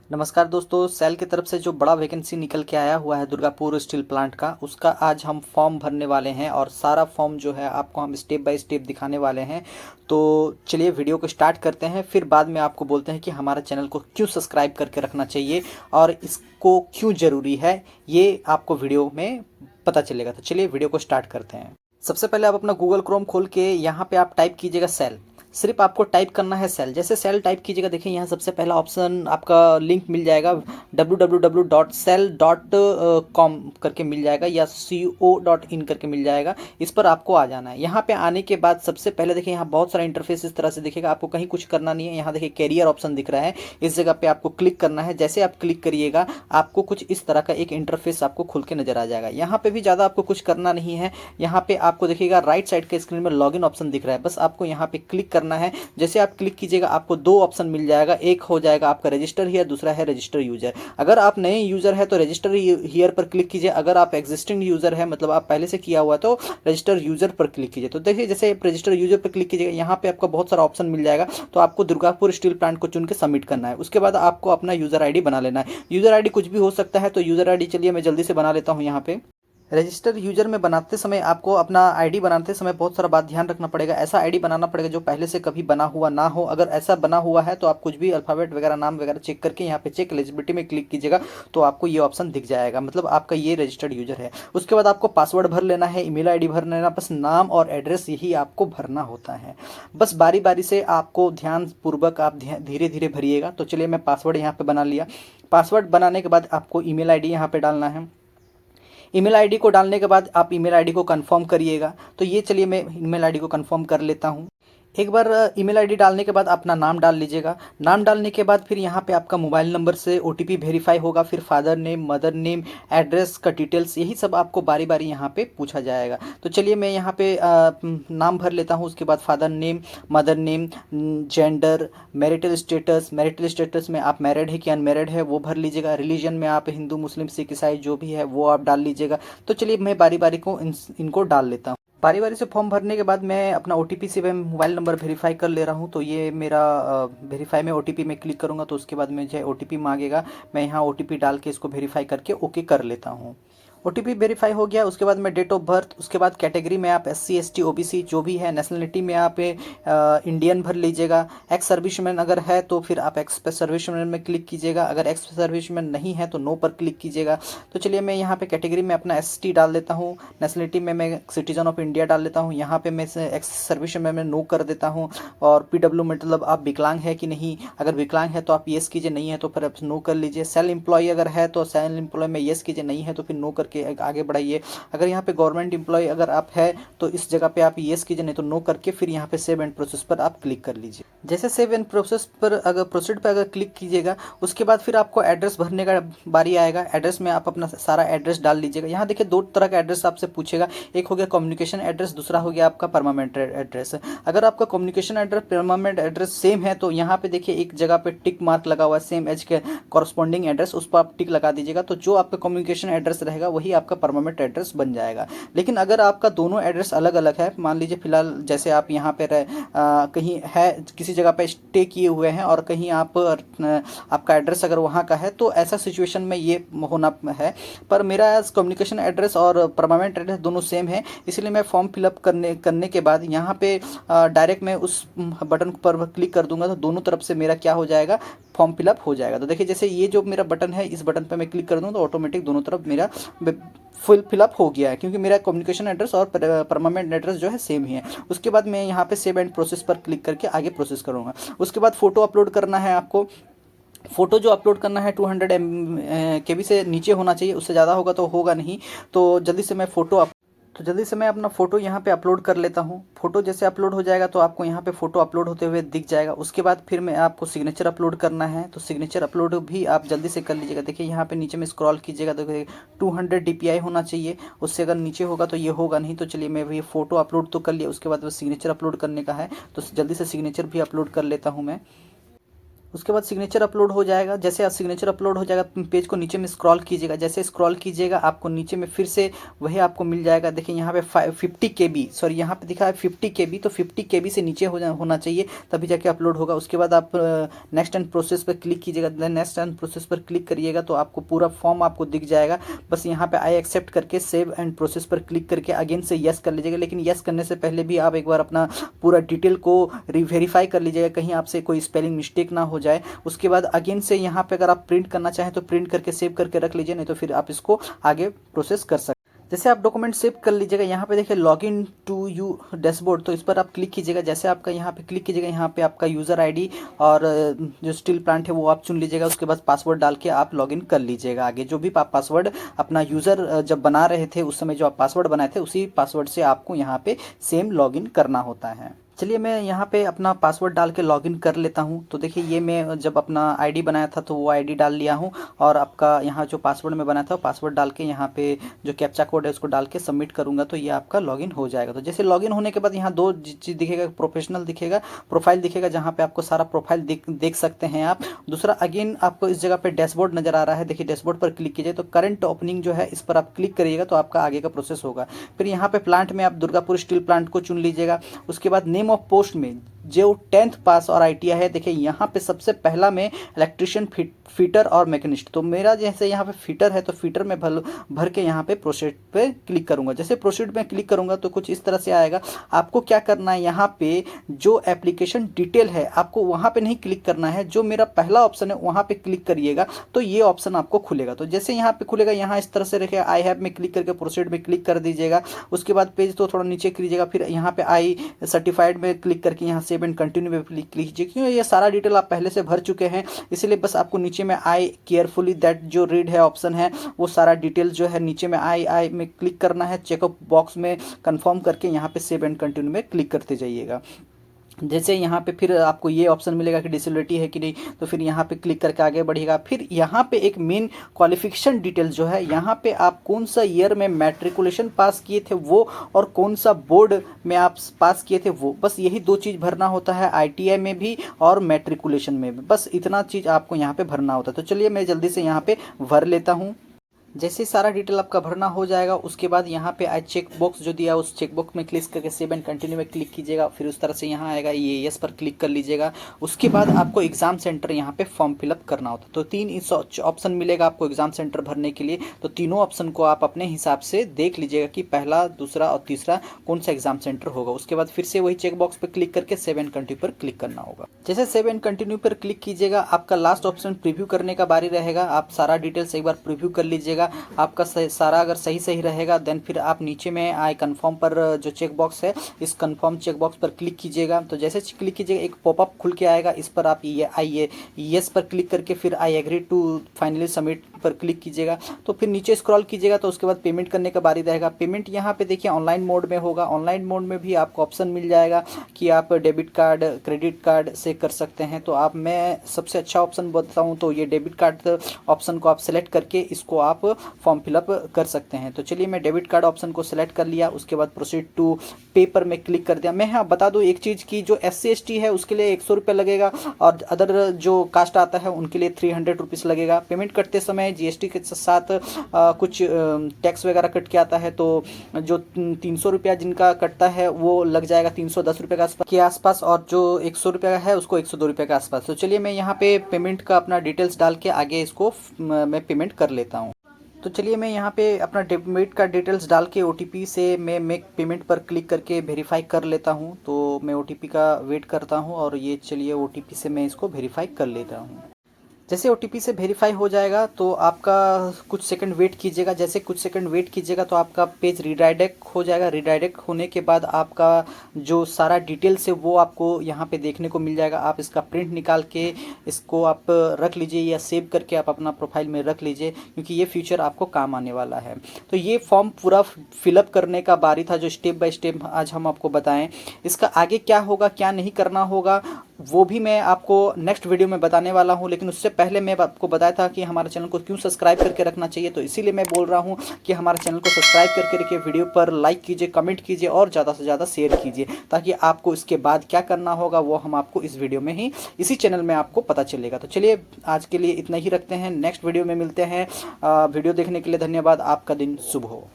नमस्कार दोस्तों, सेल की तरफ से जो बड़ा वैकेंसी निकल के आया हुआ है दुर्गापुर स्टील प्लांट का, उसका आज हम फॉर्म भरने वाले हैं और सारा फॉर्म जो है आपको हम स्टेप बाय स्टेप दिखाने वाले हैं। तो चलिए वीडियो को स्टार्ट करते हैं, फिर बाद में आपको बोलते हैं कि हमारा चैनल को क्यों सब्सक्राइब करके रखना चाहिए और इसको क्यों ज़रूरी है, ये आपको वीडियो में पता चलेगा। तो चलिए वीडियो को स्टार्ट करते हैं। सबसे पहले आप अपना गूगल क्रोम खोल के यहाँ पे आप टाइप कीजिएगा सेल। सिर्फ आपको टाइप करना है सेल। जैसे सेल टाइप कीजिएगा, देखिए यहाँ सबसे पहला ऑप्शन आपका लिंक मिल जाएगा www.cell.com करके मिल जाएगा या co.in करके मिल जाएगा। इस पर आपको आ जाना है। यहाँ पे आने के बाद सबसे पहले देखिए यहाँ बहुत सारा इंटरफेस इस तरह से दिखेगा। आपको कहीं कुछ करना नहीं है। यहाँ देखिए कैरियर ऑप्शन दिख रहा है, इस जगह पे आपको क्लिक करना है। जैसे आप क्लिक करिएगा आपको कुछ इस तरह का एक इंटरफेस आपको खुल के नजर आ जाएगा। यहाँ पे भी ज़्यादा आपको कुछ करना नहीं है। यहाँ पे आपको देखिएगा राइट साइड के स्क्रीन में लॉगिन ऑप्शन दिख रहा है, बस आपको यहाँ पे क्लिक करना है। जैसे आप क्लिक कीजिएगा आपको दो ऑप्शन मिल जाएगा, एक हो जाएगा आपका रजिस्टर हियर, दूसरा है रजिस्टर यूजर। अगर आप नए यूजर है तो रजिस्टर हियर पर क्लिक कीजिए। अगर आप एग्जिस्टिंग यूजर है, मतलब आप पहले से किया हुआ है, तो रजिस्टर यूजर पर क्लिक कीजिए। तो देखिए जैसे रजिस्टर यूजर पर क्लिक कीजिएगा, यहाँ पे आपको बहुत सारा ऑप्शन मिल जाएगा। तो आपको दुर्गापुर स्टील प्लांट को चुन के सबमिट करना है। उसके बाद आपको अपना यूजर आईडी बना लेना है। यूजर आईडी कुछ भी हो सकता है, तो यूजर आईडी चलिए मैं जल्दी से बना लेता हूँ। यहाँ पे रजिस्टर यूजर में बनाते समय आपको अपना आईडी बनाते समय बहुत सारा बात ध्यान रखना पड़ेगा। ऐसा आईडी बनाना पड़ेगा जो पहले से कभी बना हुआ ना हो। अगर ऐसा बना हुआ है तो आप कुछ भी अल्फ़ाबेट वगैरह नाम वगैरह चेक करके यहाँ पे चेक एलिजिबिलिटी में क्लिक कीजिएगा, तो आपको ये ऑप्शन दिख जाएगा, मतलब आपका ये रजिस्टर्ड यूजर है। उसके बाद आपको पासवर्ड भर लेना है, ईमेल आईडी भर लेना, बस नाम और एड्रेस यही आपको भरना होता है। बस बारी बारी से आपको ध्यानपूर्वक आप धीरे धीरे भरिएगा। तो चलिए मैं पासवर्ड यहाँ पे बना लिया। पासवर्ड बनाने के बाद आपको ईमेल आईडी यहाँ पे डालना है। ईमेल आईडी को डालने के बाद आप ईमेल आईडी को कंफर्म करिएगा। तो ये चलिए मैं ईमेल आईडी को कंफर्म कर लेता हूँ। एक बार ईमेल आईडी डालने के बाद अपना नाम डाल लीजिएगा। नाम डालने के बाद फिर यहाँ पे आपका मोबाइल नंबर से ओटीपी वेरीफाई होगा, फिर father name, mother name, address का डिटेल्स, यही सब आपको बारी बारी यहाँ पे पूछा जाएगा। तो चलिए मैं यहाँ पे नाम भर लेता हूँ। उसके बाद father name, mother name, gender, marital status में आप मैरिड है कि अनमैरिड है वो भर लीजिएगा। रिलीजन में आप हिंदू, मुस्लिम, सिख, ईसाई जो भी है वो आप डाल लीजिएगा। तो चलिए मैं बारी बारी को इनको डाल लेता हूँ। बारी बारी से फॉर्म भरने के बाद मैं अपना ओटीपी से मैं मोबाइल नंबर वेरीफाई कर ले रहा हूँ। तो ये मेरा वेरीफाई में ओटीपी में क्लिक करूँगा तो उसके बाद मुझे ओटीपी मांगेगा। मैं यहाँ ओटीपी डाल के इसको वेरीफाई करके ओके कर लेता हूँ। ओटीपी वेरीफाई हो गया। उसके बाद में डेट ऑफ बर्थ, उसके बाद कैटेगरी में आप एससी एसटी ओबीसी जो भी है, नेशनलिटी में आप इंडियन भर लीजिएगा। एक्स सर्विसमैन अगर है तो फिर आप एक्स सर्विसमैन में क्लिक कीजिएगा। अगर एक्स सर्विसमैन नहीं है तो नो पर क्लिक कीजिएगा। तो चलिए मैं यहाँ पे कैटेगरी में अपना एसटी डाल देता हूँ। नेशनलिटी में मैं सिटीजन ऑफ इंडिया डाल देता हूँ। यहाँ पे मैं एक्स सर्विसमैन में नो कर देता हूँ। और पीडब्ल्यू मतलब आप विकलांग है कि नहीं, अगर विकलांग है तो आप येस कीजिए, नहीं है तो फिर आप नो कर लीजिए। सेल एम्प्लॉय अगर है तो सेल एम्प्लॉय में येस कीजिए, नहीं है तो फिर नो करके आगे बढ़ाइए। अगर यहाँ पे गवर्नमेंट एम्प्लॉय अगर आप है तो इस जगह पे आप येस कीजिए, नहीं तो नो करके फिर यहाँ पे सेव एंड प्रोसेस पर आप क्लिक कर लीजिए। जैसे सेव एंड प्रोसेस पर अगर प्रोसीड पर अगर क्लिक कीजिएगा, उसके बाद फिर आपको एड्रेस भरने का बारी आएगा। एड्रेस में आप अपना सारा एड्रेस डाल लीजिएगा। यहाँ देखिए दो तरह का एड्रेस आपसे पूछेगा, एक हो गया कम्युनिकेशन एड्रेस, दूसरा हो गया आपका परमानेंट एड्रेस। अगर आपका communication address permanent address same है तो यहाँ पे देखिए एक जगह पे टिक मार्क लगा हुआ है, सेम एज के कॉरस्पॉन्डिंग एड्रेस, उस पर आप टिक लगा दीजिएगा। तो जो आपका कम्युनिकेशन एड्रेस रहेगा वही आपका परमानेंट एड्रेस बन जाएगा। लेकिन अगर आपका दोनों एड्रेस अलग अलग है, मान लीजिए फिलहाल जैसे आप यहाँ पे कहीं है किसी जगह पे स्टे किए हुए हैं और कहीं आप आपका एड्रेस अगर वहाँ का है, तो ऐसा सिचुएशन में ये होना है। पर मेरा कम्युनिकेशन एड्रेस और परमानेंट एड्रेस दोनों सेम है, इसलिए मैं फॉर्म फिलअप करने के बाद यहाँ पे डायरेक्ट मैं उस बटन पर क्लिक कर दूंगा तो दोनों तरफ से मेरा क्या हो जाएगा, फॉर्म फिलअप हो जाएगा। तो देखिए जैसे ये जो मेरा बटन है, इस बटन पर मैं क्लिक कर दूँ तो ऑटोमेटिक दोनों तरफ मेरा फिलअप हो गया है, क्योंकि मेरा कम्युनिकेशन एड्रेस और परमानेंट एड्रेस जो है सेम ही है। उसके बाद मैं यहाँ पे सेव एंड प्रोसेस पर क्लिक करके आगे प्रोसेस करूँगा। उसके बाद फ़ोटो अपलोड करना है आपको। फ़ोटो जो अपलोड करना है 200 KB से नीचे होना चाहिए, उससे ज़्यादा होगा तो होगा नहीं। तो जल्दी से मैं अपना फ़ोटो यहाँ पे अपलोड कर लेता हूँ। फ़ोटो जैसे अपलोड हो जाएगा तो आपको यहाँ पे फ़ोटो अपलोड होते हुए दिख जाएगा। उसके बाद फिर मैं आपको सिग्नेचर अपलोड करना है, तो सिग्नेचर अपलोड भी आप जल्दी से कर लीजिएगा। देखिए यहाँ पे नीचे में स्क्रॉल कीजिएगा तो 200 DPI होना चाहिए, उससे अगर नीचे होगा तो ये होगा नहीं। तो चलिए मैं ये फ़ोटो अपलोड तो कर लिया, उसके बाद सिग्नेचर अपलोड करने का है, तो जल्दी से सिग्नेचर भी अपलोड कर लेता हूँ मैं। उसके बाद सिग्नेचर अपलोड हो जाएगा। जैसे आप सिग्नेचर अपलोड हो जाएगा, पेज को नीचे में स्क्रॉल कीजिएगा। जैसे स्क्रॉल कीजिएगा आपको नीचे में फिर से वही आपको मिल जाएगा। देखिए यहाँ पे 50 KB, सॉरी यहाँ पे दिखा है 50 KB, तो 50 KB से नीचे होना चाहिए तभी जाके अपलोड होगा। उसके बाद आप नेक्स्ट एंड प्रोसेस पर क्लिक कीजिएगा। देन नेक्स्ट एंड प्रोसेस पर क्लिक करिएगा तो आपको पूरा फॉर्म आपको दिख जाएगा। बस यहाँ पे आई एक्सेप्ट करके सेव एंड प्रोसेस पर क्लिक करके अगेन से यस कर लीजिएगा। लेकिन यस करने से पहले भी आप एक बार अपना पूरा डिटेल को वेरीफाई कर लीजिएगा, कहीं आपसे कोई स्पेलिंग मिस्टेक ना हो जाए। उसके बाद अगेन से यहाँ पे अगर आप प्रिंट करना चाहें तो प्रिंट करके सेव करके रख लीजिए, नहीं तो फिर आप इसको आगे प्रोसेस कर सकते हैं। जैसे आप डॉक्यूमेंट सेव कर लीजिएगा, यहाँ पे देखिए लॉगिन टू यू डैशबोर्ड, तो इस पर आप क्लिक कीजिएगा। जैसे आपका यहाँ पे क्लिक कीजिएगा, यहाँ पे आपका यूज़र आईडी और जो स्टील प्लांट है वो आप चुन लीजिएगा। उसके बाद पासवर्ड डाल के आप लॉगिन कर लीजिएगा। आगे जो भी आप पासवर्ड अपना यूज़र जब बना रहे थे उस समय जो आप पासवर्ड बनाए थे उसी पासवर्ड से आपको यहाँ पे सेम लॉगिन करना होता है। चलिए मैं यहाँ पे अपना पासवर्ड डाल के लॉगिन कर लेता हूँ। तो देखिए ये मैं जब अपना आईडी बनाया था तो वो आईडी डाल लिया हूँ, और आपका यहाँ जो पासवर्ड में बनाया था पासवर्ड डाल के यहाँ पे जो कैप्चा कोड है उसको डाल के सबमिट करूँगा तो ये आपका लॉगिन हो जाएगा। तो जैसे लॉगिन होने के बाद यहाँ दो चीज़ दिखेगा, प्रोफेशनल दिखेगा, प्रोफाइल दिखेगा, जहाँ पे आपको सारा प्रोफाइल देख सकते हैं आप। दूसरा अगेन आपको इस जगह पे डैशबोर्ड नज़र आ रहा है, देखिए डैशबोर्ड पर क्लिक कीजिए तो करंट ओपनिंग जो है इस पर आप क्लिक करिएगा तो आपका आगे का प्रोसेस होगा। फिर यहाँ पे प्लांट में आप दुर्गापुर स्टील प्लांट को चुन लीजिएगा। उसके बाद नेम ऑफ पोस्ट में जो 10th पास और ITI है, देखिए यहाँ पे सबसे पहला में इलेक्ट्रिशियन, फिटर और मैकेनिस्ट, तो मेरा जैसे यहाँ पे फिटर है तो फिटर में भर के यहाँ पे प्रोसीड पे क्लिक करूँगा। जैसे प्रोसीड में क्लिक करूँगा तो कुछ इस तरह से आएगा। आपको क्या करना है, यहाँ पे जो एप्लीकेशन डिटेल है आपको वहाँ पे नहीं क्लिक करना है, जो मेरा पहला ऑप्शन है वहाँ पे क्लिक करिएगा तो ये ऑप्शन आपको खुलेगा। तो जैसे यहाँ पे खुलेगा, यहाँ इस तरह से रखिए आई हैव में क्लिक करके प्रोसीड में क्लिक कर दीजिएगा। उसके बाद पेज तो थोड़ा नीचे कीजिएगा, फिर यहाँ पे आई सर्टिफाइड में क्लिक करके यहाँ सेव एंड कंटिन्यू में क्लिक कीजिए, क्योंकि ये सारा डिटेल आप पहले से भर चुके हैं, इसलिए बस आपको नीचे में आई केयरफुली दैट जो रीड है ऑप्शन है वो सारा डिटेल जो है नीचे में आई में क्लिक करना है। चेकअप बॉक्स में कंफर्म करके यहाँ पे सेव एंड कंटिन्यू में क्लिक करते जाइएगा। जैसे यहाँ पे फिर आपको ये ऑप्शन मिलेगा कि डिसेबिलिटी है कि नहीं, तो फिर यहाँ पे क्लिक करके आगे बढ़िएगा। फिर यहाँ पे एक मेन क्वालिफिकेशन डिटेल जो है, यहाँ पे आप कौन सा ईयर में मैट्रिकुलेशन पास किए थे वो, और कौन सा बोर्ड में आप पास किए थे वो, बस यही दो चीज़ भरना होता है, ITI में भी और मैट्रिकुलेशन में भी, बस इतना चीज़ आपको यहाँ पे भरना होता है। तो चलिए मैं जल्दी से यहाँ पे भर लेता हूँ। जैसे सारा डिटेल आपका भरना हो जाएगा उसके बाद यहाँ पे आई चेक बॉक्स जो दिया उस चेक बॉक्स में क्लिक करके सेव एंड कंटिन्यू में क्लिक कीजिएगा। फिर उस तरह से यहाँ आएगा, ये यस पर क्लिक कर लीजिएगा। उसके बाद आपको एग्जाम सेंटर यहाँ पे फॉर्म फिलअप करना होता है। तो 3 ऑप्शन मिलेगा आपको एग्जाम सेंटर भरने के लिए, तो तीनों ऑप्शन को आप अपने हिसाब से देख लीजिएगा कि पहला, दूसरा और तीसरा कौन सा एग्जाम सेंटर होगा। उसके बाद फिर से वही चेक बॉक्स पर क्लिक करके सेव एंड कंटिन्यू पर क्लिक करना होगा। जैसे सेव एंड कंटिन्यू पर क्लिक कीजिएगा, आपका लास्ट ऑप्शन प्रीव्यू करने का बारी रहेगा। आप सारा डिटेल्स एक बार प्रीव्यू कर लीजिएगा। आपका सारा अगर सही रहेगा देन फिर आप नीचे में आई कन्फर्म पर जो चेक बॉक्स है इस कन्फर्म चेक बॉक्स पर क्लिक कीजिएगा। तो जैसे क्लिक कीजिएगा एक पॉपअप खुल के आएगा, इस पर आप ये यस पर क्लिक करके फिर I agree to finally submit पर क्लिक कीजिएगा। तो फिर नीचे स्क्रॉल कीजिएगा तो उसके बाद पेमेंट करने का बारी रहेगा। पेमेंट यहाँ पे देखिए ऑनलाइन मोड में होगा। ऑनलाइन मोड में भी आपको ऑप्शन मिल जाएगा कि आप डेबिट कार्ड, क्रेडिट कार्ड से कर सकते हैं। तो आप, मैं सबसे अच्छा ऑप्शन बताऊँ तो ये डेबिट कार्ड ऑप्शन को आप सेलेक्ट करके इसको आप फॉर्म फिलअप कर सकते हैं। तो चलिए मैं डेबिट कार्ड ऑप्शन को सिलेक्ट कर लिया। उसके बाद प्रोसीड टू पे पर मैं क्लिक कर दिया। मैं हाँ बता दूं एक चीज़ की, जो SC ST है उसके लिए 100 रुपये लगेगा और अदर जो कास्ट आता है उनके लिए 300 रुपीज़ लगेगा। पेमेंट करते समय GST के साथ कुछ टैक्स वगैरह कट के आता है, तो जो 300 रुपया जिनका कटता है वो लग जाएगा 310 रुपये के आसपास, और जो 100 रुपये का है उसको 102 रुपये के आसपास। तो चलिए मैं यहाँ पे पेमेंट का अपना डिटेल्स डाल के आगे इसको मैं पेमेंट कर लेता हूँ। तो चलिए मैं यहाँ पे अपना डेबिट कार्ड डिटेल्स डाल के OTP से मैं मेक पेमेंट पर क्लिक करके वेरीफाई कर लेता हूँ। तो मैं OTP का वेट करता हूँ और ये चलिए OTP से मैं इसको वेरीफाई कर लेता हूँ। जैसे OTP से वेरीफाई हो जाएगा तो आपका कुछ सेकंड वेट कीजिएगा। जैसे कुछ सेकंड वेट कीजिएगा तो आपका पेज रीडायरेक्ट हो जाएगा। रीडायरेक्ट होने के बाद आपका जो सारा डिटेल्स है वो आपको यहाँ पे देखने को मिल जाएगा। आप इसका प्रिंट निकाल के इसको आप रख लीजिए या सेव करके आप अपना प्रोफाइल में रख लीजिए, क्योंकि ये फ्यूचर आपको काम आने वाला है। तो ये फॉर्म पूरा फिलअप करने का बारी था जो स्टेप बाय स्टेप आज हम आपको बताएं। इसका आगे क्या होगा क्या नहीं करना होगा वो भी मैं आपको नेक्स्ट वीडियो में बताने वाला हूँ। लेकिन उससे पहले मैं आपको बताया था कि हमारे चैनल को क्यों सब्सक्राइब करके रखना चाहिए, तो इसीलिए मैं बोल रहा हूँ कि हमारे चैनल को सब्सक्राइब करके रखिए, वीडियो पर लाइक कीजिए, कमेंट कीजिए और ज़्यादा से ज़्यादा शेयर कीजिए, ताकि आपको इसके बाद क्या करना होगा वो हम आपको इस वीडियो में ही, इसी चैनल में आपको पता चलेगा। तो चलिए आज के लिए इतना ही रखते हैं, नेक्स्ट वीडियो में मिलते हैं। वीडियो देखने के लिए धन्यवाद। आपका दिन शुभ हो।